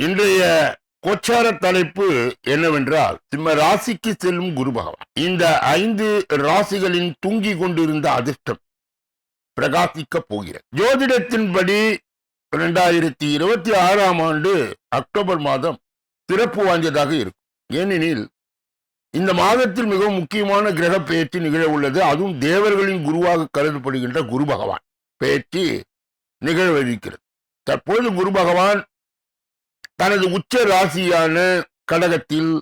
இன்றைய கோச்சார தலைப்பு என்னவென்றால் சிம்ம ராசிக்கு செல்லும் குரு பகவான். இந்த 5 ராசிகளின் தூங்கி கொண்டிருந்த அதிர்ஷ்டம் பிரகாசிக்க போகிறது. ஜோதிடத்தின்படி 2026ஆம் ஆண்டு அக்டோபர் மாதம் சிறப்பு வாய்ந்ததாக இருக்கும். ஏனெனில் இந்த மாதத்தில் மிகவும் முக்கியமான கிரக பெயர்ச்சி நிகழ உள்ளது. அதுவும் தேவர்களின் குருவாக கருதப்படுகின்ற குரு பகவான் பெயர்ச்சி நிகழவிருக்கிறது. தற்போது குரு பகவான் தனது உச்ச ராசியான கடகத்தில்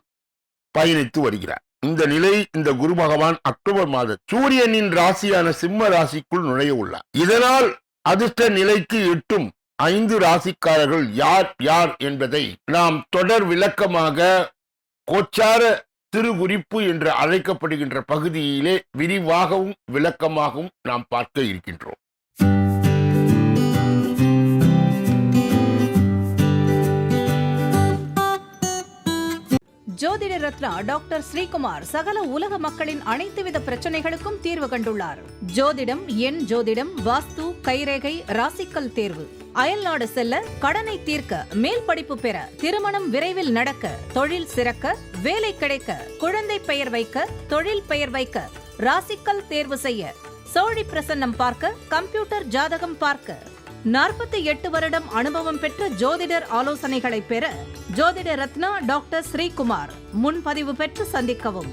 பயணித்து வருகிறார். இந்த நிலை இந்த குரு பகவான் அக்டோபர் மாதம் சூரியனின் ராசியான சிம்ம ராசிக்குள் நுழைய உள்ளார். இதனால் அதிர்ஷ்ட நிலைக்கு எட்டும் 5 ராசிக்காரர்கள் யார் யார் என்பதை நாம் தொடர் விளக்கமாக கோச்சார சிறு குறிப்பு என்று அழைக்கப்படுகின்ற பகுதியிலே விரிவாகவும் விளக்கமாகவும் நாம் பார்க்க இருக்கின்றோம். ஜோதிட ரத்னா டாக்டர் ஸ்ரீகுமார் சகல உலக மக்களின் அனைத்து வித பிரச்சனைகளுக்கும் தீர்வு கண்டுள்ளார். ஜோதிடம், எண் ஜோதிடம், வாஸ்து, கைரேகை, ராசிக்கல் தேர்வு, அயல்நாடு செல்ல, கடனை தீர்க்க, மேல் படிப்பு பெற, திருமணம் விரைவில் நடக்க, தொழில் சிறக்க, வேலை கிடைக்க, குழந்தை பெயர் வைக்க, தொழில் பெயர் வைக்க, ராசிக்கல் தேர்வு செய்ய, சோழி பிரசன்னம் பார்க்க, கம்ப்யூட்டர் ஜாதகம் பார்க்க, 48 வருடம் அனுபவம் பெற்ற ஜோதிடர் ஆலோசனைகளை பெற ஜோதிட ரத்னா டாக்டர் ஸ்ரீகுமார். முன்பதிவு பெற்று சந்திக்கவும்.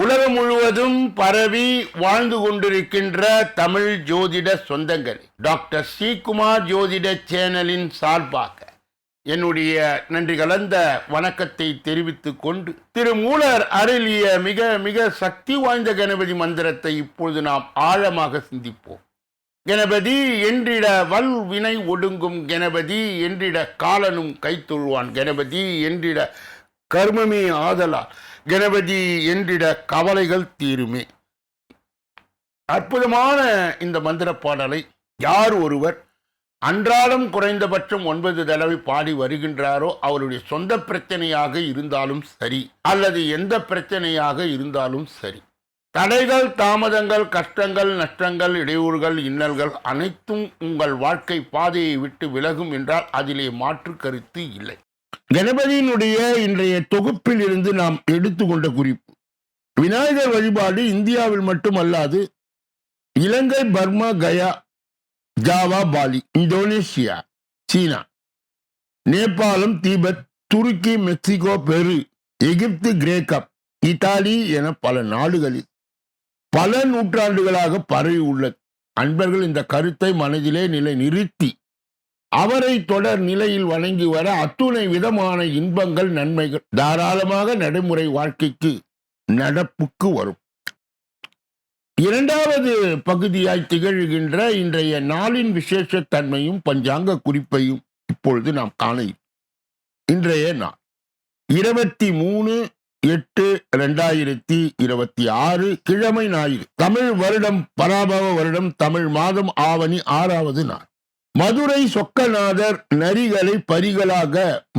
உலகம் முழுவதும் பரவி வாழ்ந்து கொண்டிருக்கின்ற தமிழ் ஜோதிட சொந்தங்கள், டாக்டர் ஸ்ரீகுமார் ஜோதிட சேனலின் சார்பாக என்னுடைய நன்றி கலந்த வணக்கத்தை தெரிவித்துக் கொண்டு திருமூலர் அருளிய மிக மிக சக்தி வாய்ந்த கணபதி மந்திரத்தை இப்பொழுது நாம் ஆழமாக சிந்திப்போம். கணபதி என்றிட வல் வினை ஒடுங்கும், கணபதி என்றிட காலனும் கைத்தொழுவான், கணபதி என்றிட கர்மமே ஆதலால், கணபதி என்றிட கவலைகள் தீருமே. அற்புதமான இந்த மந்திர பாடலை யார் ஒருவர் அன்றாடம் குறைந்தபட்சம் 9 தடவை பாடி வருகின்றாரோ அவருடைய சொந்த பிரச்சனையாக இருந்தாலும் சரி அல்லது எந்த பிரச்சனையாக இருந்தாலும் சரி, தடைகள், தாமதங்கள், கஷ்டங்கள், நஷ்டங்கள், இடையூறுகள், இன்னல்கள் அனைத்தும் உங்கள் வாழ்க்கை பாதையை விட்டு விலகும் என்றால் அதிலே மாற்று கருத்து இல்லை. கணபதியினுடைய இன்றைய தொகுப்பில் இருந்து நாம் எடுத்துக்கொண்ட குறிப்பு, விநாயகர் வழிபாடு இந்தியாவில் மட்டுமல்லாது Ilangai, Burma, Gaya, Java, Bali, Indonesia, சீனா, நேபாளம், திபெத், துருக்கி, மெக்சிகோ, பெரு, எகிப்து, கிரேக்கம், இத்தாலி என பல நாடுகளில் பல நூற்றாண்டுகளாக பரவி உள்ளது. அன்பர்கள் இந்த கருத்தை மனதிலே நிலை நிறுத்தி அவரை தொடர் நிலையில் வணங்கி வர அத்துணை விதமான இன்பங்கள், நன்மைகள் தாராளமாக நடைமுறை வாழ்க்கைக்கு நடப்புக்கு வரும். இரண்டாவது பகுதியாய் திகழ்கின்ற இன்றைய நாளின் விசேஷ தன்மையும் பஞ்சாங்க குறிப்பையும் இப்பொழுது நாம் காண. இன்றைய நாள் 23/8/2026 கிழமை ஞாயிறு. தமிழ் வருடம் பராபவ வருடம், தமிழ் மாதம் ஆவணி 6வது நாள். மதுரை சொக்கநாதர் நரிகளை பரிகளாக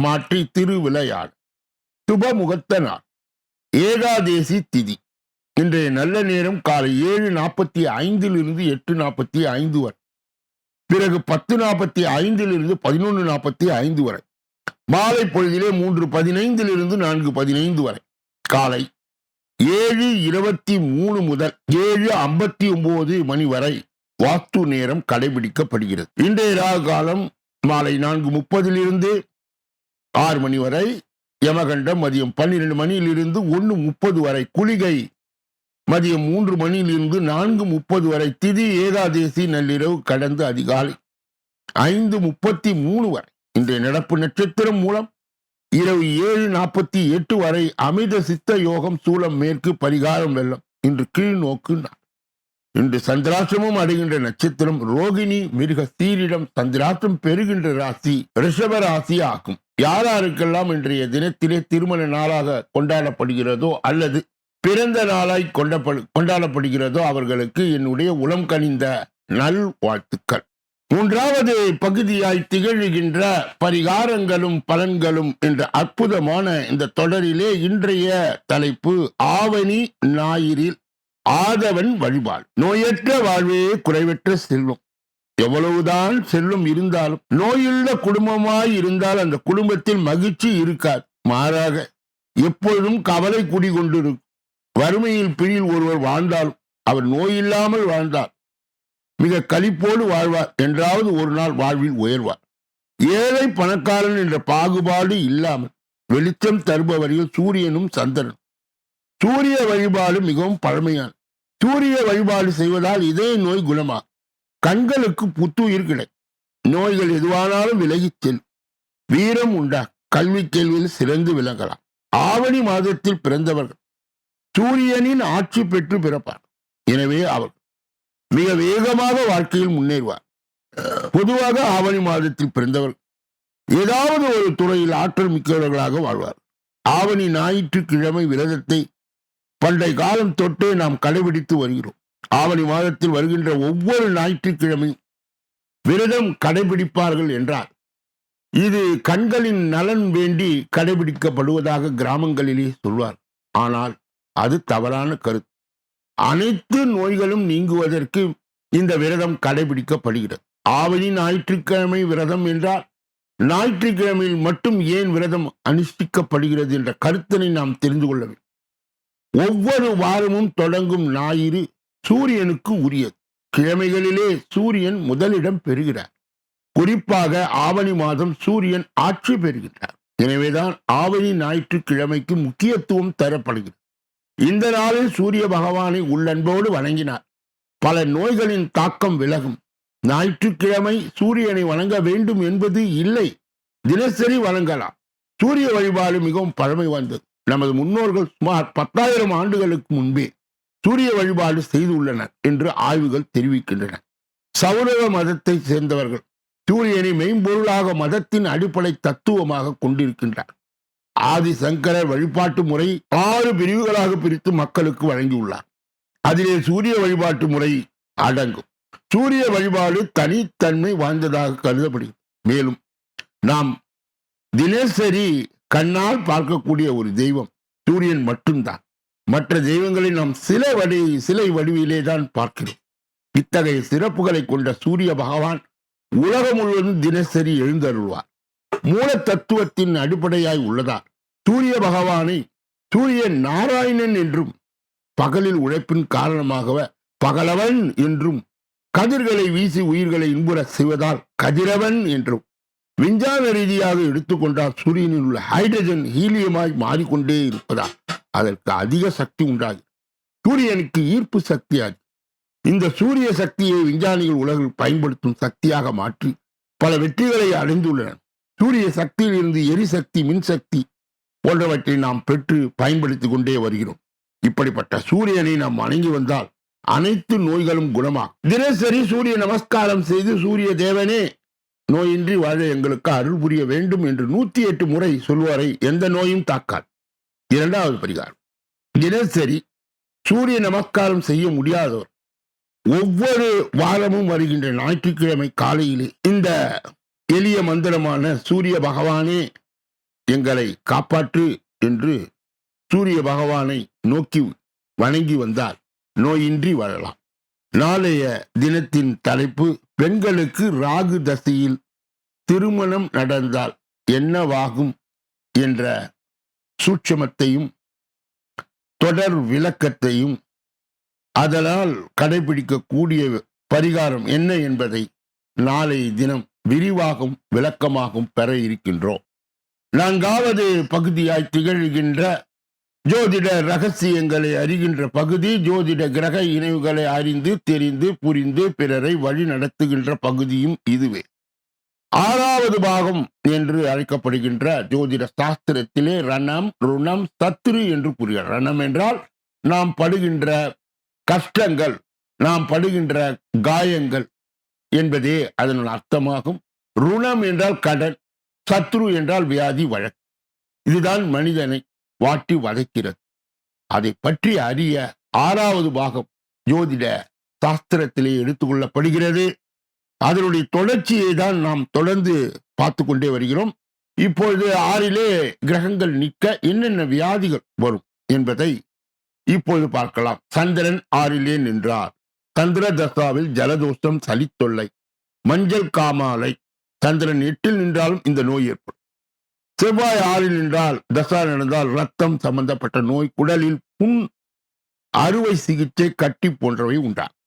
மாற்றி திருவிளையாடு. சுப முகூர்த்த நாள். ஏகாதேசி திதி. இன்றைய நல்ல நேரம் காலை 7:45 8:45 வரை, பிறகு 10:45 11:45 வரை, மாலை பொழுதிலே 3:15 4:15 வரை, காலை 7:23 முதல் 7:59 மணி வரை வாஸ்து நேரம் கடைபிடிக்கப்படுகிறது. இன்றைய ராகு காலம் மாலை 4:30 6 மணி வரை, யமகண்டம் மதியம் 12 மணியிலிருந்து 1:30 வரை, குளிகை மதியம் 3 மணியிலிருந்து 4:30 வரை, திதி ஏகாதேசி நள்ளிரவு கடந்து அதிகாலை 5:33 வரை. இன்றைய நடப்பு நட்சத்திரம் மூலம் இரவு 7:48 வரை. அமிர்த சித்த யோகம், சூலம் மேற்கு, பரிகாரம் வெள்ளம். இன்று கீழ் நோக்கு நாள். இன்று சந்திராசிரமம் அடைகின்ற நட்சத்திரம் ரோகிணி, மிருக சீரிடம். சந்திராசிரம் பெறுகின்ற ராசி ரிஷப ராசி ஆகும். யாராருக்கெல்லாம் இன்றைய தினத்திலே திருமண நாளாக கொண்டாடப்படுகிறதோ அல்லது பிறந்த நாளாய் கொண்டாடப்படுகிறதோ அவர்களுக்கு என்னுடைய உளம் கனிந்த நல் வாழ்த்துக்கள். மூன்றாவது பகுதியாய் திகழ்கின்ற பரிகாரங்களும் பலன்களும் என்ற அற்புதமான இந்த தொடரிலே இன்றைய தலைப்பு ஆவணி ஞாயிறில் ஆதவன் வழிபாடு. நோயற்ற வாழ்வே குறைவற்ற செல்வம். எவ்வளவுதான் செல்வம் இருந்தாலும் நோயுள்ள குடும்பமாய் இருந்தால் அந்த குடும்பத்தில் மகிழ்ச்சி இருக்காது. மாறாக எப்பொழுதும் கவலை குடிகொண்டிருக்கும். வறுமையில் பிடியில் ஒருவர் வாழ்ந்தாலும் அவர் நோயில்லாமல் வாழ்ந்தார் மிக களிப்போடு வாழ்வார். என்றாவது ஒரு நாள் வாழ்வில் உயர்வார். ஏழை பணக்காரன் என்ற பாகுபாடு இல்லாமல் வெளிச்சம் தருபவர்கள் சூரியனும் சந்திரனும். சூரிய வழிபாடு மிகவும் பழமையான. சூரிய வழிபாடு செய்வதால் இதய நோய் குணமாகும். கண்களுக்கு புத்துயிர் கிடைக்கும். நோய்கள் எதுவானாலும் விலகிச் செல்லும். வீரம் உண்டா. கல்வி கேள்வியில் சிறந்து விளங்கலாம். ஆவணி மாதத்தில் பிறந்தவர்கள் சூரியனின் ஆட்சி பெற்று பிறப்பார். எனவே அவர் மிக வேகமாக வாழ்க்கையில் முன்னேறுவார். பொதுவாக ஆவணி மாதத்தில் பிறந்தவர் ஏதாவது ஒரு துறையில் ஆற்றல் மிக்கவர்களாக வாழ்வார். ஆவணி ஞாயிற்றுக்கிழமை விரதத்தை பண்டைய காலம் தொட்டே நாம் கடைபிடித்து வருகிறோம். ஆவணி மாதத்தில் வருகின்ற ஒவ்வொரு ஞாயிற்றுக்கிழமையும் விரதம் கடைபிடிப்பார்கள் என்றார். இது கண்களின் நலன் வேண்டி கடைபிடிக்கப்படுவதாக கிராமங்களிலே சொல்வார். ஆனால் அது தவறான கருத்து. அனைத்து நோய்களும் நீங்குவதற்கு இந்த விரதம் கடைபிடிக்கப்படுகிறது. ஆவணி ஞாயிற்றுக்கிழமை விரதம் என்றால் ஞாயிற்றுக்கிழமையில் மட்டும் ஏன் விரதம் அனுஷ்டிக்கப்படுகிறது என்ற கருத்தினை நாம் தெரிந்து கொள்ள வேண்டும். ஒவ்வொரு வாரமும் தொடங்கும் ஞாயிறு சூரியனுக்கு உரியது. கிழமைகளிலே சூரியன் முதலிடம் பெறுகிறார். குறிப்பாக ஆவணி மாதம் சூரியன் ஆட்சி பெறுகிறார். எனவேதான் ஆவணி ஞாயிற்றுக்கிழமைக்கு முக்கியத்துவம் தரப்படுகிறது. இந்த நாளில் சூரிய பகவானை உள்ளன்போடு வணங்கினார் பல நோய்களின் தாக்கம் விலகும். ஞாயிற்றுக்கிழமை சூரியனை வணங்க வேண்டும் என்பது இல்லை. தினசரி வணங்கலாம். சூரிய வழிபாடு மிகவும் பழமை வாய்ந்தது. நமது முன்னோர்கள் சுமார் 10,000 ஆண்டுகளுக்கு முன்பே சூரிய வழிபாடு செய்துள்ளனர் என்று ஆய்வுகள் தெரிவிக்கின்றன. சௌரவ மதத்தை சேர்ந்தவர்கள் சூரியனை மெய்ம்பொருளாக மதத்தின் அடிப்படை தத்துவமாக கொண்டிருக்கின்றார். ஆதிசங்கரர் வழிபாட்டு முறை 6 பிரிவுகளாக பிரித்து மக்களுக்கு வழங்கியுள்ளார். அதிலே சூரிய வழிபாட்டு முறை அடங்கும். சூரிய வழிபாடு தனித்தன்மை வாய்ந்ததாக கருதப்படுகிறது. மேலும் நாம் தினசரி கண்ணால் பார்க்கக்கூடிய ஒரு தெய்வம் சூரியன் மட்டும்தான். மற்ற தெய்வங்களை நாம் சிலை வடிவிலே தான் பார்க்கிறோம். இத்தகைய சிறப்புகளை கொண்ட சூரிய பகவான் உலகம் முழுவதும் தினசரி எழுந்தருள்வார். மூல தத்துவத்தின் அடிப்படையாய் உள்ளதால் சூரிய பகவானை சூரிய நாராயணன் என்றும், பகலில் உழைப்பின் காரணமாக பகலவன் என்றும், கதிர்களை வீசி உயிர்களை இன்புற செய்வதால் கதிரவன் என்றும், விஞ்ஞான ரீதியாக எடுத்துக்கொண்டால் சூரியனில் உள்ள ஹைட்ரஜன் ஹீலியமாய் மாறிக்கொண்டே இருப்பதால் அதற்கு அதிக சக்தி உண்டாகும். சூரியனுக்கு ஈர்ப்பு சக்தியாகும். இந்த சூரிய சக்தியை விஞ்ஞானிகள் உலகில் பயன்படுத்தும் சக்தியாக மாற்றி பல வெற்றிகளை அடைந்துள்ளனர். சூரிய சக்தியில் இருந்து எரிசக்தி, மின்சக்தி போன்றவற்றை நாம் பெற்று பயன்படுத்திக் கொண்டே வருகிறோம். இப்படிப்பட்ட சூரியனை நாம் வணங்கி வந்தால் அனைத்து நோய்களும் குணமாகும். தினசரி சூரிய நமஸ்காரம் செய்து சூரிய தேவனே நோயின்றி வாழ எங்களுக்கு அருள் புரிய வேண்டும் என்று 108 முறை சொல்வாரை எந்த நோயும் தாக்காது. 2வது பரிகாரம், தினசரி சூரிய நமஸ்காரம் செய்ய முடியாதவர் ஒவ்வொரு வாரமும் வருகின்ற ஞாயிற்றுக்கிழமை காலையிலே இந்த எளிய மந்திரமான சூரிய பகவானே எங்களை காப்பாற்று என்று சூரிய பகவானை நோக்கி வணங்கி வந்தால் நோயின்றி வாழலாம். நாளைய தினத்தின் தலைப்பு, பெண்களுக்கு ராகு தசையில் திருமணம் நடந்தால் என்னவாகும் என்ற சூட்சமத்தையும் தொடர் விளக்கத்தையும் அதனால் கடைபிடிக்கக்கூடிய பரிகாரம் என்ன என்பதை நாளைய தினம் விரிவாகவும் விளக்கமாகவும் பெற இருக்கின்றோம். 4வது பகுதியாய் திகழ்கின்ற ஜோதிட ரகசியங்களை அறிகின்ற பகுதி, ஜோதிட கிரக இணைவுகளை அறிந்து தெரிந்து புரிந்து பிறரை வழி நடத்துகின்ற பகுதியும் இதுவே. 6வது பாகம் என்று அழைக்கப்படுகின்ற ஜோதிட சாஸ்திரத்திலே ரணம், ருணம், சத்ரு என்று கூறுகிறார். ரணம் என்றால் நாம் படுகின்ற கஷ்டங்கள், நாம் படுகின்ற காயங்கள் என்பதே அதன் அர்த்தமாகும். ருணம் என்றால் கடன், சத்ரு என்றால் வியாதி, வழக்கு. இதுதான் மனிதனை வாட்டி வதைக்கிறது. அதை பற்றி அறிய 6வது பாகம் ஜோதிட சாஸ்திரத்திலே எடுத்துக்கொள்ளப்படுகிறது. அதனுடைய தொடர்ச்சியை தான் நாம் தொடர்ந்து பார்த்து கொண்டே வருகிறோம். இப்பொழுது 6லே கிரகங்கள் நிற்க என்னென்ன வியாதிகள் வரும் என்பதை இப்போது பார்க்கலாம். சந்திரன் 6லே நின்றார். சந்திர தசாவில் ஜலதோஷம், சளித்தொல்லை, மஞ்சள் காமாலை. சந்திரன் 8ல் நின்றாலும் இந்த நோய் ஏற்படும். செவ்வாய் 6ல் நின்றால் தசா நடந்தால் ரத்தம் சம்பந்தப்பட்ட நோய், குடலில் புண், அறுவை சிகிச்சை, கட்டி போன்றவை உண்டாகும்.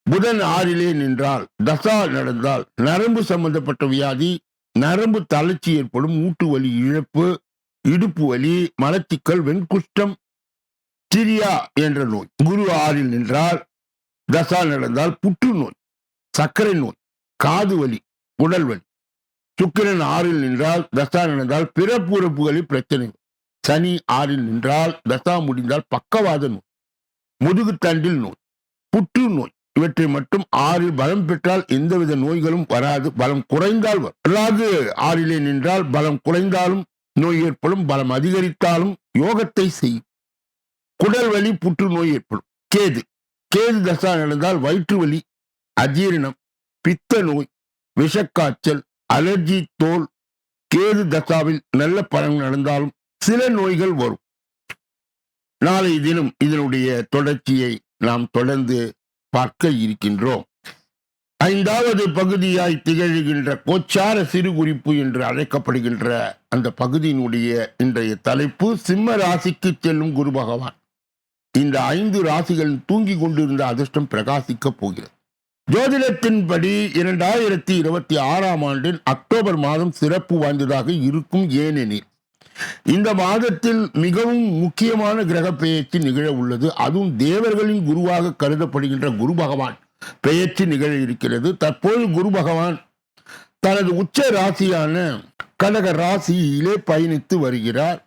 புதன் 6லே நின்றால் தசா நடந்தால் நரம்பு சம்பந்தப்பட்ட வியாதி, நரம்பு தளர்ச்சி ஏற்படும், மூட்டு வலி, இழப்பு, இடுப்பு வலி, மலச்சிக்கல், வெண்குஷ்டம், சிரியா என்ற நோய். குரு 6ல் நின்றால் தசா நடந்தால் புற்றுநோய், சர்க்கரை நோய், காது வலி, குடல் வலி. சுக்கிரன் 6ல் நின்றால் தசா நடந்தால் பிறப்புறுப்புகளில் பிரச்சனை. சனி 6ல் நின்றால் தசா முடிந்தால் பக்கவாத நோய், முதுகுத்தண்டில் நோய், புற்றுநோய். இவற்றை மட்டும் 6ல் பலம் பெற்றால் எந்தவித நோய்களும் வராது. பலம் குறைந்தால் வரும். ராகு 6லே நின்றால் பலம் குறைந்தாலும் நோய் ஏற்படும், பலம் அதிகரித்தாலும் யோகத்தை செய்யும். குடல் வலி, புற்றுநோய் ஏற்படும். கேது தசா நடந்தால் வயிற்று வலி, அஜீரணம், பித்த நோய், விஷக்காய்ச்சல், அலர்ஜி, தோல். கேது தசாவில் நல்ல பலன் நடந்தாலும் சில நோய்கள் வரும். நாளை தினம் இதனுடைய தொடர்ச்சியை நாம் தொடர்ந்து பார்க்க இருக்கின்றோம். 5வது பகுதியாய் திகழ்கின்ற கோச்சார சிறு குறிப்பு என்று அழைக்கப்படுகின்ற அந்த பகுதியினுடைய இன்றைய தலைப்பு சிம்ம ராசிக்கு செல்லும் குரு பகவான். இந்த 5 ராசிகள் தூங்கி கொண்டிருந்த அதிர்ஷ்டம் பிரகாசிக்க போகிறது. ஜோதிடத்தின்படி 2026ஆம் ஆண்டின் அக்டோபர் மாதம் சிறப்பு வாய்ந்ததாக இருக்கும். ஏனெனில் இந்த மாதத்தில் மிகவும் முக்கியமான கிரக பெயர்ச்சி நிகழ உள்ளது. அதுவும் தேவர்களின் குருவாக கருதப்படுகின்ற குரு பகவான் பெயர்ச்சி நிகழ இருக்கிறது. தற்போது குரு பகவான் தனது உச்ச ராசியான கடக ராசியிலே பயணித்து வருகிறார்.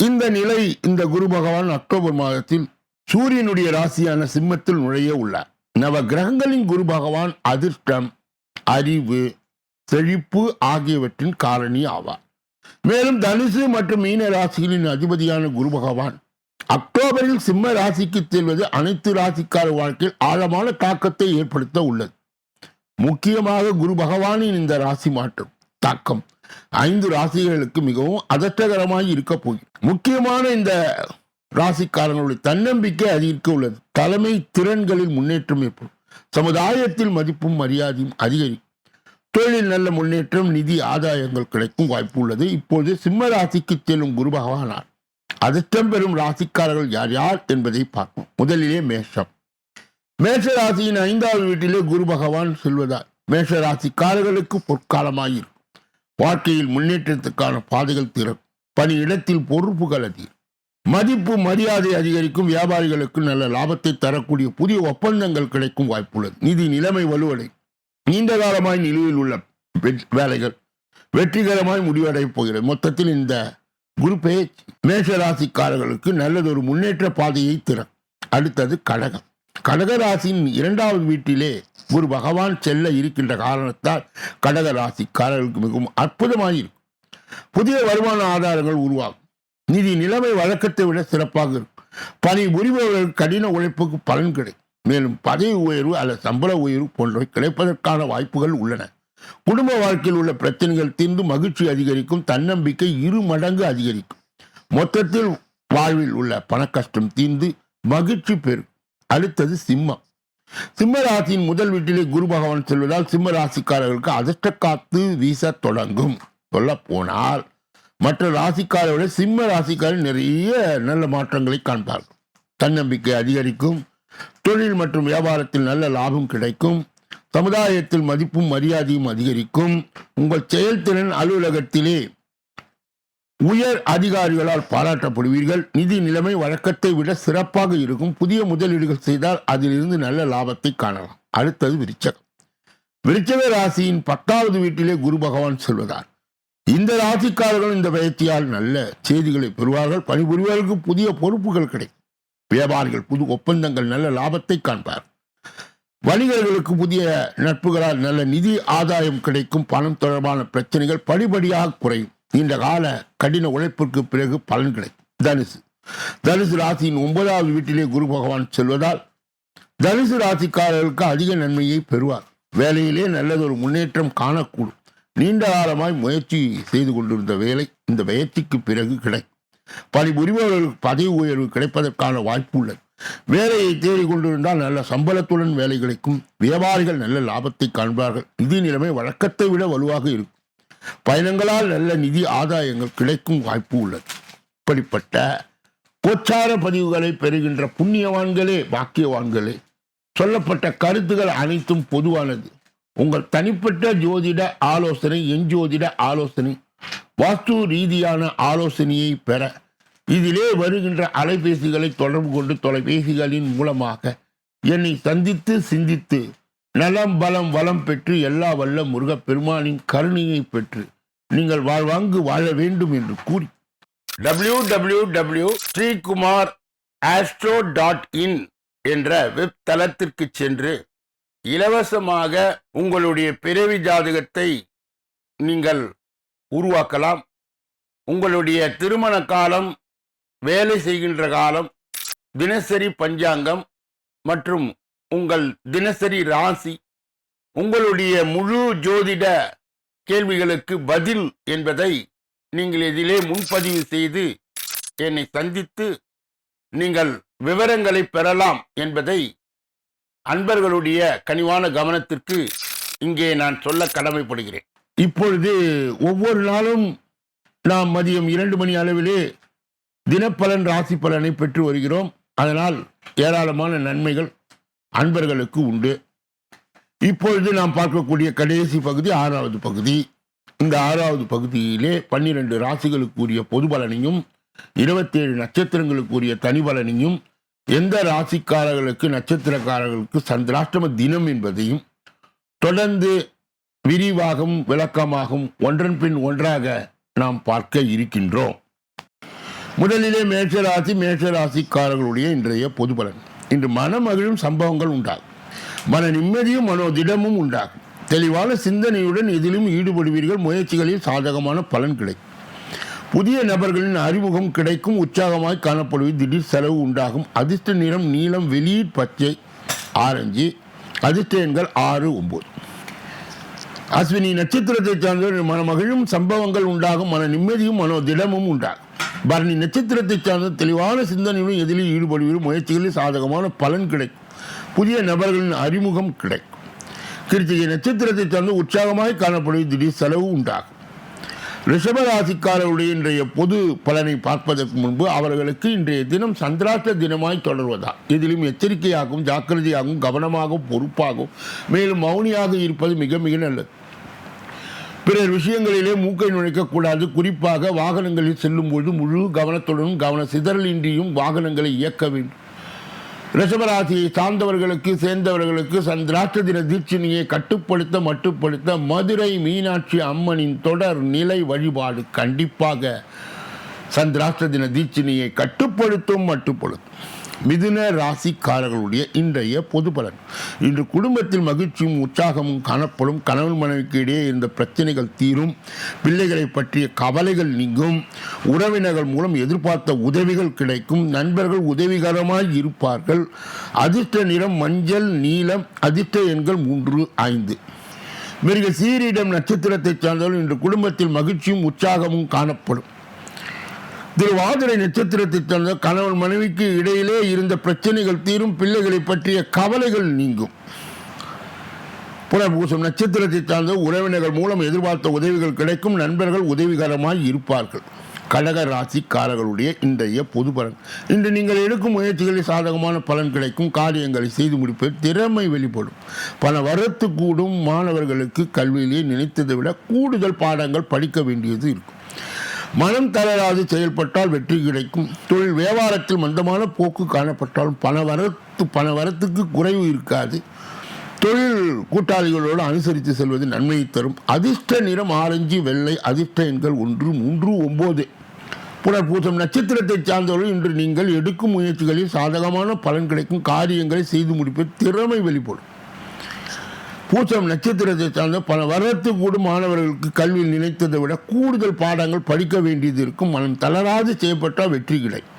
இந்த நிலை, இந்த குரு பகவான் அக்டோபர் மாதத்தில் சூரியனுடைய ராசியான சிம்மத்தில் நுழைய உள்ளார். நவ கிரகங்களின் குரு பகவான் அதிர்ஷ்டம், அறிவு, செழிப்பு ஆகியவற்றின் காரணி ஆவார். மேலும் தனுசு மற்றும் மீன ராசிகளின் அதிபதியான குரு பகவான் அக்டோபரில் சிம்ம ராசிக்கு செல்வது அனைத்து ராசிக்கார வாழ்க்கையில் ஆழமான தாக்கத்தை ஏற்படுத்த உள்ளது. முக்கியமாக குரு பகவானின் இந்த ராசி மாற்றம் தாக்கம் 5 ராசிகளுக்கு மிகவும் அதட்டகரமாய் இருக்க போகிறது. முக்கியமான இந்த ராசிக்காரங்களுடைய தன்னம்பிக்கை அதிகரிக்க உள்ளது. தலைமை திறன்களில் முன்னேற்றம் ஏற்படும். சமுதாயத்தில் மதிப்பும் மரியாதையும் அதிகரிக்கும். தொழில் நல்ல முன்னேற்றம், நிதி ஆதாயங்கள் கிடைக்கும் வாய்ப்பு உள்ளது. இப்போது சிம்ம ராசிக்கு செல்லும் குரு பகவானார் அதிர்ஷ்டம் பெறும் ராசிக்காரர்கள் யார் யார் என்பதை பார்ப்போம். முதலிலே மேஷம். மேஷ ராசியின் 5வது வீட்டிலே குரு பகவான் செல்வதால் மேஷ ராசிக்காரர்களுக்கு பொற்காலமாயிருக்கும். வாழ்க்கையில் முன்னேற்றத்துக்கான பாதைகள் திறக்கும். பணியிடத்தில் பொறுப்புகள் அதிகம். மதிப்பு மரியாதை அதிகரிக்கும். வியாபாரிகளுக்கு நல்ல லாபத்தை தரக்கூடிய புதிய ஒப்பந்தங்கள் கிடைக்கும் வாய்ப்புள்ளது. நிதி நிலைமை வலுவடை. நீண்ட காலமாய் நிலுவையில் உள்ள வேலைகள் வெற்றிகரமாய் முடிவடை போகிறது. மொத்தத்தில் இந்த குரு பெயர்ச்சி மேஷ ராசிக்காரர்களுக்கு நல்லதொரு முன்னேற்ற பாதையை திறக்கும். அடுத்தது கடகம். கடக ராசியின் 2வது வீட்டிலே குரு பகவான் செல்ல இருக்கின்ற காரணத்தால் கடக ராசிக்காரர்களுக்கு மிகவும் அற்புதமாயிருக்கும். புதிய வருமான ஆதாரங்கள் உருவாகும். நிதி நிலைமை வழக்கத்தை விட சிறப்பாக இருக்கும். பணி புரிபவர்களுக்கு கடின உழைப்புக்கு பலன் கிடைக்கும். மேலும் பதவி உயர்வு அல்லது சம்பள உயர்வு போன்றவை கிடைப்பதற்கான வாய்ப்புகள் உள்ளன. குடும்ப வாழ்க்கையில் உள்ள பிரச்சனைகள் தீர்ந்து மகிழ்ச்சி அதிகரிக்கும். தன்னம்பிக்கை 2 மடங்கு அதிகரிக்கும். மொத்தத்தில் வாழ்வில் உள்ள பண கஷ்டம் தீர்ந்து மகிழ்ச்சி பெறும். அடுத்தது சிம்மம். சிம்ம ராசியின் முதல் வீட்டிலே குரு பகவான் செல்வதால் சிம்ம ராசிக்காரர்களுக்கு அதிர்ஷ்ட காத்து வீச தொடங்கும். சொல்ல போனால் மற்ற ராசிக்காரரை விட சிம்ம ராசிக்காரர் நிறைய நல்ல மாற்றங்களை காண்பார்கள். தன்னம்பிக்கை அதிகரிக்கும். தொழில் மற்றும் வியாபாரத்தில் நல்ல லாபம் கிடைக்கும். சமுதாயத்தில் மதிப்பும் மரியாதையும் அதிகரிக்கும். உங்கள் செயல்திறன் அலுவலகத்திலே உயர் அதிகாரிகளால் பாராட்டப்படுவீர்கள். நிதி நிலைமை வழக்கத்தை விட சிறப்பாக இருக்கும். புதிய முதலீடுகள் செய்தால் அதிலிருந்து நல்ல லாபத்தை காணலாம். அடுத்தது விருச்சகம். விருச்சக ராசியின் 10வது வீட்டிலே குரு பகவான் செல்வதால் இந்த ராசிக்காரர்கள் இந்த பயிற்சியால் நல்ல செய்திகளை பெறுவார்கள். பணிபுரிவர்களுக்கு புதிய பொறுப்புகள் கிடைக்கும். வியாபாரிகள் புது ஒப்பந்தங்கள் நல்ல லாபத்தை காண்பார். வணிகர்களுக்கு புதிய நட்புகளால் நல்ல நிதி ஆதாயம் கிடைக்கும். பணம் தொடர்பான பிரச்சனைகள் படிப்படியாக குறையும். நீண்ட கால கடின உழைப்பிற்கு பிறகு பலன் கிடைக்கும். தனுசு ராசியின் 9வது வீட்டிலே குரு பகவான் செல்வதால் தனுசு ராசிக்காரர்களுக்கு அதிக நன்மையை பெறுவார். வேலையிலே நல்லதொரு முன்னேற்றம் காணக்கூடும். நீண்ட காலமாய் முயற்சி செய்து கொண்டிருந்த வேலை இந்த பயிற்சிக்கு பிறகு கிடைக்கும். பணிபுரிபவர்களுக்கு பதவி உயர்வு கிடைப்பதற்கான வாய்ப்பு உள்ளது. வேலையை தேடிக் கொண்டிருந்தால் நல்ல சம்பளத்துடன் வேலை கிடைக்கும். வியாபாரிகள் நல்ல லாபத்தை காண்பார்கள். நிதி நிலைமை வழக்கத்தை விட வலுவாக இருக்கும். பயணங்களால் நல்ல நிதி ஆதாயங்கள் கிடைக்கும் வாய்ப்பு உள்ளது. இப்படிப்பட்ட கோச்சார பதிவுகளை பெறுகின்ற புண்ணியவான்களே, பாக்கியவான்களே, சொல்லப்பட்ட கருத்துகள் அனைத்தும் பொதுவானது. உங்கள் தனிப்பட்ட ஜோதிட ஆலோசனை, என் ஜோதிட ஆலோசனை, வாஸ்து ரீதியான ஆலோசனையை பெற இதிலே வருகின்ற அலைபேசிகளை தொடர்பு கொண்டு தொலைபேசிகளின் மூலமாக என்னை சந்தித்து சிந்தித்து நலம் பலம் வளம் பெற்று எல்லா வல்ல முருகப்பெருமானின் கருணையை பெற்று நீங்கள் வாழ்வாங்கு வாழ வேண்டும் என்று கூறி www.sreekumar.astro.in என்ற வெப் தளத்திற்கு சென்று இலவசமாக உங்களுடைய பிறவி ஜாதகத்தை நீங்கள் உருவாக்கலாம். உங்களுடைய திருமண காலம், வேலை செய்கின்ற காலம், தினசரி பஞ்சாங்கம் மற்றும் உங்கள் தினசரி ராசி, உங்களுடைய முழு ஜோதிட கேள்விகளுக்கு பதில் என்பதை நீங்கள் இதிலே முன்பதிவு செய்து என்னை சந்தித்து நீங்கள் விவரங்களை பெறலாம் என்பதை அன்பர்களுடைய கனிவான கவனத்திற்கு இங்கே நான் சொல்ல கடமைப்படுகிறேன். இப்பொழுது ஒவ்வொரு நாளும் நாம் மதியம் 2 மணி அளவிலே தினப்பலன் ராசி பலனை பெற்று வருகிறோம். அதனால் ஏராளமான நன்மைகள் அன்பர்களுக்கு உண்டு. இப்பொழுது நாம் பார்க்கக்கூடிய கடைசி பகுதி 6வது பகுதி. இந்த 6வது பகுதியிலே 12 ராசிகளுக்குரிய பொது பலனையும் 27 நட்சத்திரங்களுக்குரிய தனி பலனையும், எந்த ராசிக்காரர்களுக்கு நட்சத்திரக்காரர்களுக்கு சந்திராஷ்டம தினம் என்பதையும் தொடர்ந்து விரிவாகவும் விளக்கமாகவும் ஒன்றன் பின் ஒன்றாக நாம் பார்க்க இருக்கின்றோம். முதலிலே மேஷராசிக்காரர்களுடைய இன்றைய பொது பலன். இன்று மனமகிழும் சம்பவங்கள் உண்டாகும். மன நிம்மதியும் மனோதிடமும் உண்டாகும். தெளிவான சிந்தனையுடன் எதிலும் ஈடுபடுவீர்கள். முயற்சிகளில் சாதகமான பலன் கிடைக்கும். புதிய நபர்களின் அறிமுகம் கிடைக்கும். உற்சாகமாய் காணப்படுவது. திடீர் செலவு உண்டாகும். அதிர்ஷ்ட நிறம் நீலம், வெளிர் பச்சை, ஆரஞ்சு. அதிர்ஷ்ட எண்கள் 6, 9. அஸ்வினி நட்சத்திரத்தை சார்ந்தவர் மனமகிழும் சம்பவங்கள் உண்டாகும். மன நிம்மதியும் மனோதிடமும் உண்டாகும். பரணி நட்சத்திரத்தை சார்ந்த தெளிவான சிந்தனையுடன் எதிலும் ஈடுபடுவீர்கள். முயற்சிகளில் சாதகமான பலன் கிடைக்கும். புதிய நபர்களின் அறிமுகம் கிடைக்கும். கிருத்திகை நட்சத்திரத்தை சார்ந்து உற்சாகமாய் காணப்படுவது. திடீர் செலவு உண்டாகும். ரிஷபராசிக்காரருடைய இன்றைய பொது பலனை பார்ப்பதற்கு முன்பு அவர்களுக்கு இன்றைய தினம் சந்திராஷ்ட தினமாய் தொடர்வதால் எதிலும் எச்சரிக்கையாகவும் ஜாக்கிரதையாகவும் கவனமாகவும் பொறுப்பாகவும் மேலும் மௌனியாக இருப்பது மிக மிக நல்லது. பிறர் விஷயங்களிலே மூக்கை நுழைக்கக்கூடாது. குறிப்பாக வாகனங்களில் செல்லும்போது முழு கவனத்துடனும் கவன சிதறலின்றியும் வாகனங்களை இயக்க வேண்டும். ரிஷபராசியை சார்ந்தவர்களுக்கு சேர்ந்தவர்களுக்கு சந்திராஷ்ட தின தீட்சணியை மட்டுப்படுத்த மதுரை மீனாட்சி அம்மனின் தொடர் நிலை வழிபாடு கண்டிப்பாக சந்திராஷ்ட தின தீட்சணியை மட்டுப்படுத்தும். மிதுன ராசிக்காரர்களுடைய இன்றைய பொது பலன். இன்று குடும்பத்தில் மகிழ்ச்சியும் உற்சாகமும் காணப்படும். கணவன் மனைவிக்கு இடையே இருந்த பிரச்சனைகள் தீரும். பிள்ளைகளை பற்றிய கவலைகள் நீங்கும். உறவினர்கள் மூலம் எதிர்பார்த்த உதவிகள் கிடைக்கும். நண்பர்கள் உதவிகரமாய் இருப்பார்கள். அதிர்ஷ்ட நிறம் மஞ்சள், நீலம். அதிர்ஷ்ட எண்கள் 3, 5. மிருக சீரிடம் நட்சத்திரத்தை சார்ந்தவர்கள் இன்று குடும்பத்தில் மகிழ்ச்சியும் உற்சாகமும் காணப்படும். திருவாதிரை நட்சத்திரத்தை சார்ந்த கணவன் மனைவிக்கு இடையிலே இருந்த பிரச்சனைகள் தீரும். பிள்ளைகளை பற்றிய கவலைகள் நீங்கும். புனர்பூசம் நட்சத்திரத்தை சார்ந்த உறவினர்கள் மூலம் எதிர்பார்த்த உதவிகள் கிடைக்கும். நண்பர்கள் உதவிகரமாய் இருப்பார்கள். கடக ராசிக்காரர்களுடைய இன்றைய பொது பலன். இன்று நீங்கள் எடுக்கும் முயற்சிகளில் சாதகமான பலன் கிடைக்கும். காரியங்களை செய்து முடிப்பது திறமை வெளிப்படும். பல வரத்து கூடும். மாணவர்களுக்கு கல்வியிலே நினைத்ததை விட கூடுதல் பாடங்கள் படிக்க வேண்டியது இருக்கும். மனம் தளராது செயல்பட்டால் வெற்றி கிடைக்கும். தொழில் வியாபாரத்தில் மந்தமான போக்கு காணப்பட்டாலும் பணவரத்துக்கு குறைவு இருக்காது. தொழில் கூட்டாளிகளோடு அனுசரித்து செல்வது நன்மையை தரும். அதிர்ஷ்ட நிறம் ஆரஞ்சு, வெள்ளை. அதிர்ஷ்ட எண்கள் 1, 3, 9. புனர்பூசம் நட்சத்திரத்தை சார்ந்தவர்கள் இன்று நீங்கள் எடுக்கும் முயற்சிகளில் சாதகமான பலன் கிடைக்கும். காரியங்களை செய்து முடிப்பது திறமை வெளிப்படும். பூசம் நட்சத்திரத்தை சார்ந்த பல வரத்து கூடும். மாணவர்களுக்கு கல்வியில் நினைத்ததை விட கூடுதல் பாடங்கள் படிக்க வேண்டியது இருக்கும். மனம் தளராது செய்யப்பட்டால் வெற்றி கிடைக்கும்.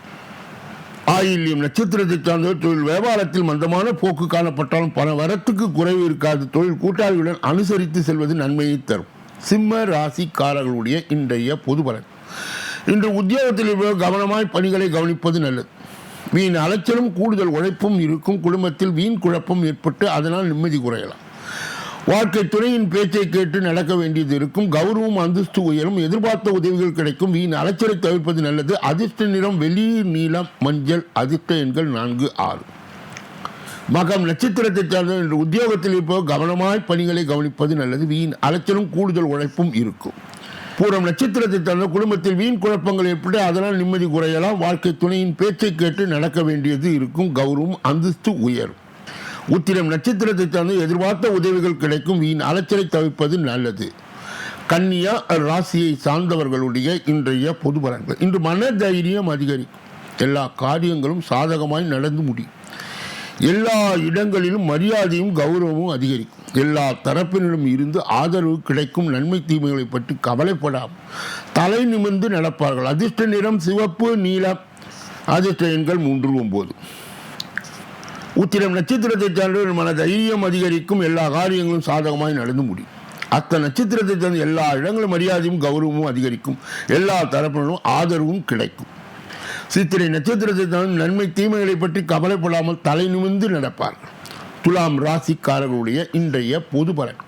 ஆயில்யம் நட்சத்திரத்தை சார்ந்தவர் தொழில் வியாபாரத்தில் மந்தமான போக்கு காணப்பட்டாலும் பல வரத்துக்கு குறைவு இருக்காது. தொழில் கூட்டாளிகளுடன் அனுசரித்து செல்வது நன்மையை தரும். சிம்ம ராசிக்காரர்களுடைய இன்றைய பொது பலன். இன்று உத்தியோகத்தில் இருப்பவர் கவனமாய் பணிகளை கவனிப்பது நல்லது. வீண் அலைச்சலும் கூடுதல் உழைப்பும் இருக்கும். குடும்பத்தில் வீண் குழப்பம் ஏற்பட்டு அதனால் நிம்மதி குறையலாம். வாழ்க்கை துணையின் பேச்சை கேட்டு நடக்க வேண்டியது இருக்கும். கௌரவம் அந்தஸ்து உயரும். எதிர்பார்த்த உதவிகள் கிடைக்கும். வீண் அலைச்சலை தவிர்ப்பது நல்லது. அதிர்ஷ்ட நிறம் வெளிர் நீலம் மஞ்சள். அதிர்ஷ்ட எண்கள் 4, 6. மகம் நட்சத்திரத்தை சார்ந்த இன்று உத்தியோகத்தில் இருப்பவர் கவனமாய் பணிகளை கவனிப்பது நல்லது. வீண் அலைச்சலும் கூடுதல் உழைப்பும் இருக்கும். பூரம் நட்சத்திரத்தை சார்ந்த குடும்பத்தில் வீண் குழப்பங்கள் ஏற்பட்டு அதனால் நிம்மதி குறையலாம். வாழ்க்கை துணையின் பேச்சை கேட்டு நடக்க வேண்டியது இருக்கும். கௌரவம் அந்தஸ்து உயரும். உத்திரம் நட்சத்திரத்தை சார்ந்து எதிர்பார்த்த உதவிகள் கிடைக்கும். வீண் அலைச்சலை தவிர்ப்பது நல்லது. கன்னியா ராசியை சார்ந்தவர்களுடைய இன்றைய பொது பலன்கள். இன்று மன தைரியம் அதிகரிக்கும். எல்லா காரியங்களும் சாதகமாய் நடந்து முடியும். எல்லா இடங்களிலும் மரியாதையும் கௌரவமும் அதிகரிக்கும். எல்லா தரப்பினரும் இருந்து ஆதரவு கிடைக்கும். நன்மை தீமைகளை பற்றி கவலைப்படாமல் தலை நிமிர்ந்து நடப்பார்கள். அதிர்ஷ்ட நிறம் சிவப்பு நீலம். அதிர்ஷ்ட எண்கள் 3, 9. உத்திரம் நட்சத்திரத்தை சார்ந்த மன தைரியம் அதிகரிக்கும். எல்லா காரியங்களும் சாதகமாய் நடந்து முடியும். அத்த நட்சத்திரத்தை சார்ந்த எல்லா இடங்களும் மரியாதையும் கௌரவமும் அதிகரிக்கும். எல்லா தரப்பினரும் ஆதரவும் கிடைக்கும். சித்திரை நட்சத்திரத்தை சார்ந்த நன்மை தீமைகளை பற்றி கவலைப்படாமல் தலை நிமிர்ந்து நடப்பார்கள். துலாம் ராசிக்காரர்களுடைய இன்றைய பொது பலன்.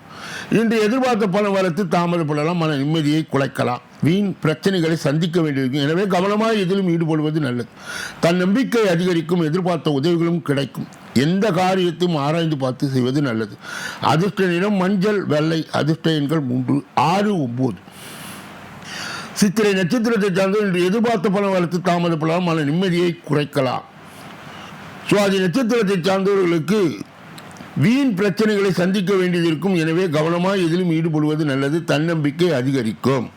இன்று எதிர்பார்த்த பண வரத்து தாமதப்படலாம். மன நிம்மதியை குலைக்கலாம். வீண் பிரச்சனைகளை சந்திக்க வேண்டியிருக்கும். எனவே கவனமாக இதிலும் ஈடுபடுவது நல்லது. தன் நம்பிக்கை அதிகரிக்கும். எதிர்பார்த்த உதவிகளும் கிடைக்கும். எந்த காரியத்தையும் ஆராய்ந்து பார்த்து செய்வது நல்லது. அதிர்ஷ்ட நிறம் மஞ்சள் வெள்ளை. அதிர்ஷ்ட எண்கள் 3, 6, 9. சித்திரை நட்சத்திரத்தை சார்ந்த இன்று எதிர்பார்த்த பண வரத்து தாமதப்படலாம். மன நிம்மதியை குறைக்கலாம். சுவாதி நட்சத்திரத்தை சார்ந்தவர்களுக்கு வீண் பிரச்சனைகளை சந்திக்க வேண்டியது இருக்கும். எனவே கவனமாக இதிலும் ஈடுபடுவது நல்லது. தன்னம்பிக்கை அதிகரிக்கும்.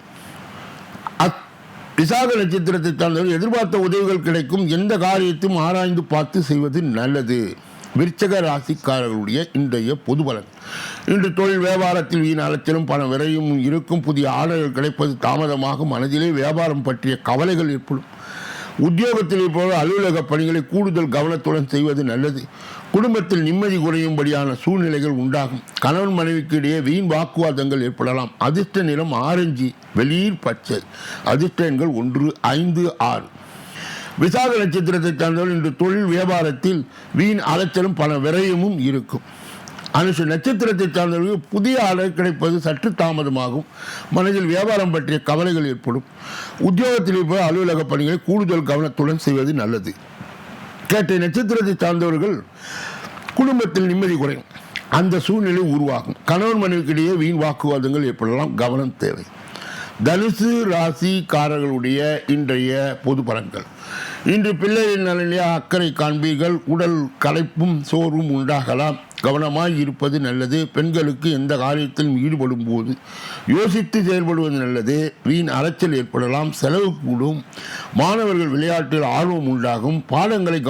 விசாக நட்சத்திரத்தை சார்ந்தவர்கள் எதிர்பார்த்த உதவிகள் கிடைக்கும். எந்த காரியத்தையும் ஆராய்ந்து பார்த்து செய்வது நல்லது. விருச்சக ராசிக்காரர்களுடைய இன்றைய பொது பலன். இன்று தொழில் வியாபாரத்தில் வீண் அலைச்சலும் பண விரையும் இருக்கும். புதிய ஆர்டர்கள் கிடைப்பது தாமதமாகும். மனதிலே வியாபாரம் பற்றிய கவலைகள் ஏற்படும். உத்தியோகத்தில் இருப்பவர் அலுவலக பணிகளை கூடுதல் கவனத்துடன் செய்வது நல்லது. குடும்பத்தில் நிம்மதி குறையும்படியான சூழ்நிலைகள் உண்டாகும். கணவன் மனைவிக்கு இடையே வீண் வாக்குவாதங்கள் ஏற்படலாம். அதிர்ஷ்ட நிறம் ஆரஞ்சு வெளிர் பச்சை. அதிர்ஷ்ட எண்கள் 1, 5, 6. விசாக நட்சத்திரத்தை சார்ந்தவர்கள் இன்று தொழில் வியாபாரத்தில் வீண் அலைச்சலும் பண விரயமும் இருக்கும். அனுஷ நட்சத்திரத்தை சார்ந்தவர்களுக்கு புதிய ஆர்டர் கிடைப்பது சற்று தாமதமாகும். மனதில் வியாபாரம் பற்றிய கவலைகள் ஏற்படும். உத்தியோகத்தில் இருப்ப அலுவலக பணிகளை கூடுதல் கவனத்துடன் செய்வது நல்லது. கேட்டை நட்சத்திரத்தை சார்ந்தவர்கள் குடும்பத்தில் நிம்மதி குறையும். அந்த சூழ்நிலை உருவாகும். கணவன் மனைவிக்கிடையே வீண் வாக்குவாதங்கள் ஏற்படலாம். கவனம் தேவை. தனுசு ராசிக்காரர்களுடைய இன்றைய பொது பலன்கள். இன்று பிள்ளைகளின் நலனிலே அக்கறை காண்பீர்கள். உடல் களைப்பும் சோர்வும் உண்டாகலாம். கவனமாய் இருப்பது நல்லது. பெண்களுக்கு எந்த காரியத்திலும் ஈடுபடும் போது யோசித்து செயல்படுவது நல்லது. வீண் அலைச்சல் ஏற்படலாம். செலவு கூடும். மாணவர்கள் விளையாட்டில் ஆர்வம் உண்டாகும். பாடங்களை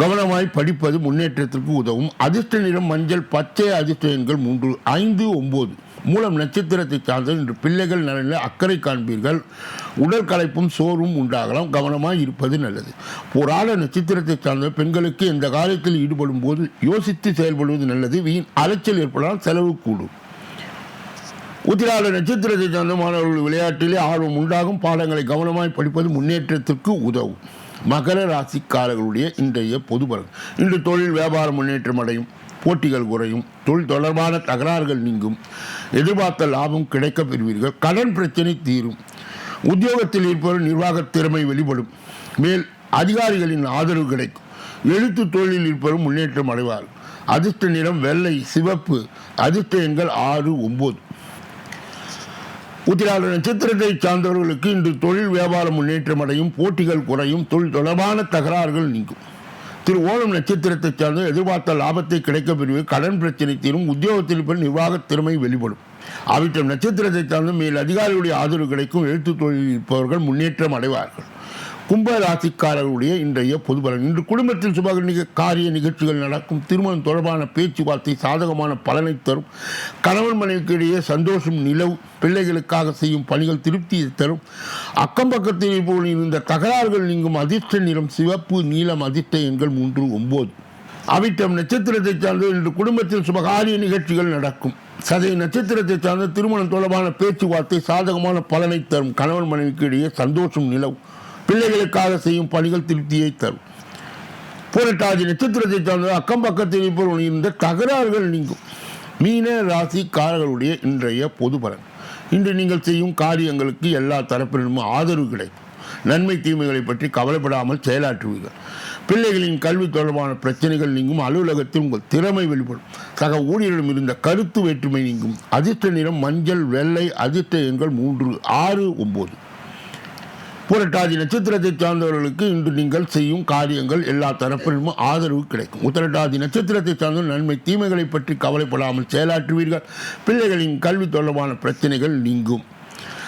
கவனமாய் படிப்பது முன்னேற்றத்திற்கு உதவும். அதிர்ஷ்ட நிறம் மஞ்சள் பச்சை. அதிர்ஷ்ட எண்கள் 3, 5, 9. மூலம் நட்சத்திரத்தை சார்ந்த இன்று பிள்ளைகள் நலனில் அக்கறை காண்பீர்கள். உடல் களைப்பும் சோர்வும் உண்டாகலாம். கவனமாய் இருப்பது நல்லது. போராட நட்சத்திரத்தை சார்ந்த பெண்களுக்கு எந்த காரியத்தில் ஈடுபடும் போது யோசித்து செயல்படுவது நல்லது. வீண் அலைச்சல் ஏற்படலாம். செலவு கூடும். உத்திராட நட்சத்திரத்தை சார்ந்த மாணவர்கள் விளையாட்டிலே ஆர்வம் உண்டாகும். பாடங்களை கவனமாய் படிப்பது முன்னேற்றத்திற்கு உதவும். மகர ராசிக்காரர்களுடைய இன்றைய பொது பலன். இன்று தொழில் வியாபாரம் முன்னேற்றம் அடையும். போட்டிகள் குறையும். தொழில் தொடர்பான தகராறுகள் நீங்கும். எதிர்பார்த்த லாபம் கிடைக்கப் பெறுவீர்கள். கடன் பிரச்சனை தீரும். உத்தியோகத்தில் இருப்பவர் நிர்வாக திறமை வெளிப்படும். மேல் அதிகாரிகளின் ஆதரவு கிடைக்கும். எழுத்து தொழிலில் இருப்பவரும் முன்னேற்றம் அடைவார். அதிர்ஷ்ட நிறம் வெள்ளை சிவப்பு. அதிர்ஷ்ட எண்கள் 6, 9. உத்திராட நட்சத்திரத்தை சார்ந்தவர்களுக்கு இன்று தொழில் வியாபாரம் முன்னேற்றம் அடையும். போட்டிகள் குறையும். தொழில் தொடர்பான தகராறுகள் நீங்கும். திரு ஓணம் நட்சத்திரத்தை சார்ந்த எதிர்பார்த்த லாபத்தை கிடைக்க பெறுவது. கடன் பிரச்சனை தீரும். உத்தியோகத்தில் நிர்வாக திறமை வெளிப்படும். அவிட்டம் நட்சத்திரத்தை சார்ந்த மேல் அதிகாரிகளுடைய ஆதரவு கிடைக்கும். எழுத்து தொழிலில் இருப்பவர்கள் முன்னேற்றம் அடைவார்கள். கும்ப ராசிக்காரர்களுடைய இன்றைய பொது பலன். இன்று குடும்பத்தில் சுப காரிய நிகழ்ச்சிகள் நடக்கும். திருமணம் தொடர்பான பேச்சுவார்த்தை சாதகமான பலனை தரும். கணவன் மனைவிக்கு இடையே சந்தோஷம் நிலவு. பிள்ளைகளுக்காக செய்யும் பணிகள் திருப்தியை தரும். அக்கம் பக்கத்தில் இருந்த தகராறுகள் நீங்கும். அதிர்ஷ்ட நிறம் சிவப்பு நீலம். அதிர்ஷ்ட எண்கள் 3, 9. அவிட்டம் நட்சத்திரத்தை சார்ந்து இன்று குடும்பத்தில் சுபகாரிய நிகழ்ச்சிகள் நடக்கும். சதய நட்சத்திரத்தை சார்ந்த திருமணம் தொடர்பான பேச்சுவார்த்தை சாதகமான பலனை தரும். கணவன் மனைவிக்கு இடையே சந்தோஷம் நிலவும். பிள்ளைகளுக்காக செய்யும் பணிகள் திருப்தியை தரும். புரட்டாதி நட்சத்திரத்தை சார்ந்த அக்கம் பக்கத்தில் இருப்பவர்கள் இருந்த தகராறுகள் நீங்கும். மீன ராசிக்காரர்களுடைய இன்றைய பொது பலன். இன்று நீங்கள் செய்யும் காரியங்களுக்கு எல்லா தரப்பினரும் ஆதரவு கிடைக்கும். நன்மை தீமைகளை பற்றி கவலைப்படாமல் செயலாற்றுவீர்கள். பிள்ளைகளின் கல்வி தொடர்பான பிரச்சனைகள் நீங்கும். அலுவலகத்தில் உங்கள் திறமை வெளிப்படும். சக ஊழியரிடம் இருந்த கருத்து வேற்றுமை நீங்கும். அதிர்ஷ்ட நிறம் மஞ்சள், வெள்ளை. அதிர்ஷ்ட எண்கள் 3, 6, 9. புரட்டாதி நட்சத்திரத்தை சார்ந்தவர்களுக்கு இன்று நீங்கள் செய்யும் காரியங்கள் எல்லா தரப்பிலும் ஆதரவு கிடைக்கும். உத்திரட்டாதி நட்சத்திரத்தை சார்ந்த நன்மை தீமைகளை பற்றி கவலைப்படாமல் செயலாற்றுவீர்கள். பிள்ளைகளின் கல்வி தொடர்பான பிரச்சனைகள் நீங்கும்.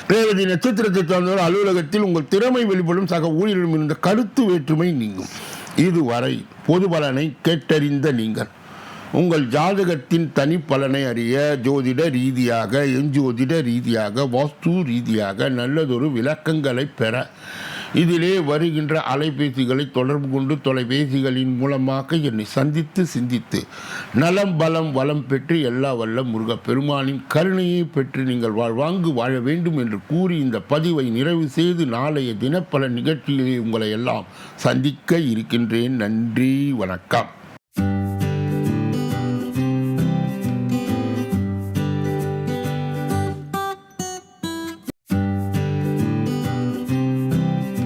ரேவதி நட்சத்திரத்தை சார்ந்தவர் அலுவலகத்தில் உங்கள் திறமை வெளிப்படும். சக ஊழியரிடம் இருந்த கருத்து வேற்றுமை நீங்கும். இதுவரை பொது பலனை கேட்டறிந்த நீங்கள் உங்கள் ஜாதகத்தின் தனி பலனை அறிய ஜோதிட ரீதியாக, எஞ்சோதிட ரீதியாக, வாஸ்து ரீதியாக நல்லதொரு விளக்கங்களை பெற இதிலே வருகின்ற அலைபேசிகளை தொடர்பு கொண்டு தொலைபேசிகளின் மூலமாக என்னை சந்தித்து சிந்தித்து நலம் பலம் வளம் பெற்று எல்லா வல்ல முருகப் பெருமானின் கருணையை பெற்று நீங்கள் வாழ்வாங்கு வாழ வேண்டும் என்று கூறி இந்த பதிவை நிறைவு செய்து நாளைய தினப்பல நிகழ்ச்சியிலே உங்களை எல்லாம் சந்திக்க இருக்கின்றேன். நன்றி, வணக்கம்.